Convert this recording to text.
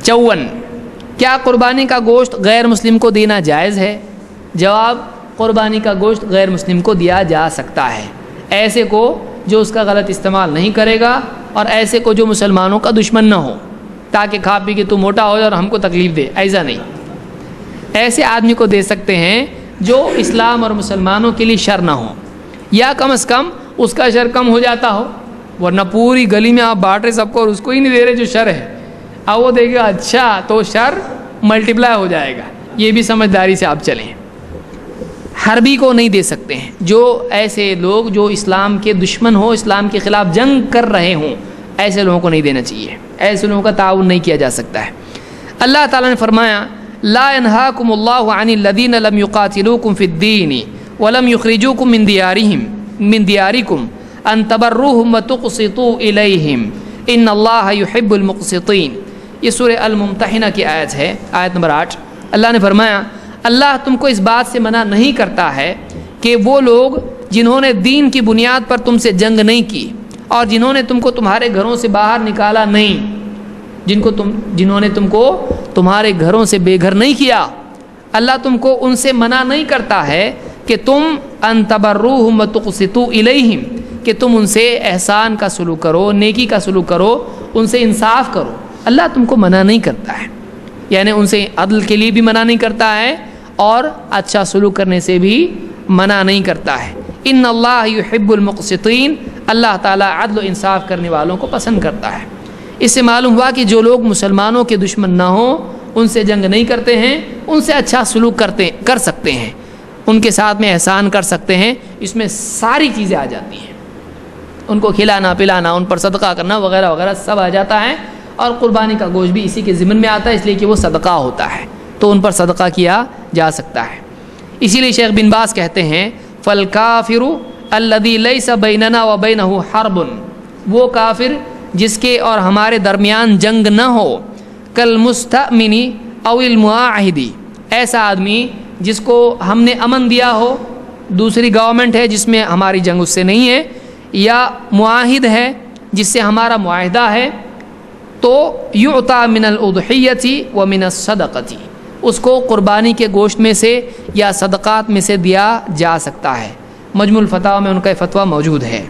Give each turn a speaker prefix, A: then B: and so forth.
A: 54 کیا قربانی کا گوشت غیر مسلم کو دینا جائز ہے؟ جواب، قربانی کا گوشت غیر مسلم کو دیا جا سکتا ہے، ایسے کو جو اس کا غلط استعمال نہیں کرے گا، اور ایسے کو جو مسلمانوں کا دشمن نہ ہو تاکہ کھا پی کے تو موٹا ہو جائے اور ہم کو تکلیف دے، ایسا نہیں۔ ایسے آدمی کو دے سکتے ہیں جو اسلام اور مسلمانوں کے لیے شر نہ ہو، یا کم از کم اس کا شر کم ہو جاتا ہو، ورنہ پوری گلی میں آپ بانٹ رہے سب کو اور اس کو ہی نہیں دے رہے جو شر ہے، اب وہ دیکھے گا اچھا تو شر ملٹیپلائی ہو جائے گا۔ یہ بھی سمجھداری سے آپ چلیں۔ حربی کو نہیں دے سکتے ہیں، جو ایسے لوگ جو اسلام کے دشمن ہو، اسلام کے خلاف جنگ کر رہے ہوں، ایسے لوگوں کو نہیں دینا چاہیے، ایسے لوگوں کا تعاون نہیں کیا جا سکتا ہے۔ اللہ تعالیٰ نے فرمایا لا ينهاكم الله عن الذين لم يقاتلوكم في الدين ولم يخرجوكم من دياركم ان تبروهم وتقسطوا اليهم ان الله يحب المقسطين۔ یہ سورہ الممتحنہ کی آیت ہے، آیت نمبر 8۔ اللہ نے فرمایا اللہ تم کو اس بات سے منع نہیں کرتا ہے کہ وہ لوگ جنہوں نے دین کی بنیاد پر تم سے جنگ نہیں کی اور جنہوں نے تم کو تمہارے گھروں سے باہر نکالا نہیں، جنہوں نے تم کو تمہارے گھروں سے بے گھر نہیں کیا، اللہ تم کو ان سے منع نہیں کرتا ہے کہ تم ان تبروہم وتقسطوا الیہم، کہ تم ان سے احسان کا سلوک کرو، نیکی کا سلوک کرو، ان سے انصاف کرو۔ اللہ تم کو منع نہیں کرتا ہے، یعنی ان سے عدل کے لیے بھی منع نہیں کرتا ہے اور اچھا سلوک کرنے سے بھی منع نہیں کرتا ہے۔ ان اللہ یحب المقسطین، اللہ تعالیٰ عدل و انصاف کرنے والوں کو پسند کرتا ہے۔ اس سے معلوم ہوا کہ جو لوگ مسلمانوں کے دشمن نہ ہوں، ان سے جنگ نہیں کرتے ہیں، ان سے اچھا سلوک کر سکتے ہیں، ان کے ساتھ میں احسان کر سکتے ہیں، اس میں ساری چیزیں آ جاتی ہیں، ان کو کھلانا پلانا، ان پر صدقہ کرنا وغیرہ وغیرہ سب آ جاتا ہے، اور قربانی کا گوشت بھی اسی کے ضمن میں آتا ہے، اس لیے کہ وہ صدقہ ہوتا ہے تو ان پر صدقہ کیا جا سکتا ہے۔ اسی لیے شیخ بن باز کہتے ہیں فالکافر الذی لیس بیننا وبینہ حرب، وہ کافر جس کے اور ہمارے درمیان جنگ نہ ہو، کالمستأمن او المعاہد، ایسا آدمی جس کو ہم نے امن دیا ہو، دوسری گورنمنٹ ہے جس میں ہماری جنگ اس سے نہیں ہے، یا معاہد ہے جس سے ہمارا معاہدہ ہے، تو یعطا من الاضحیۃ ومن الصدقۃ، اس کو قربانی کے گوشت میں سے یا صدقات میں سے دیا جا سکتا ہے۔ مجموع الفتاوی میں ان کا فتویٰ موجود ہے۔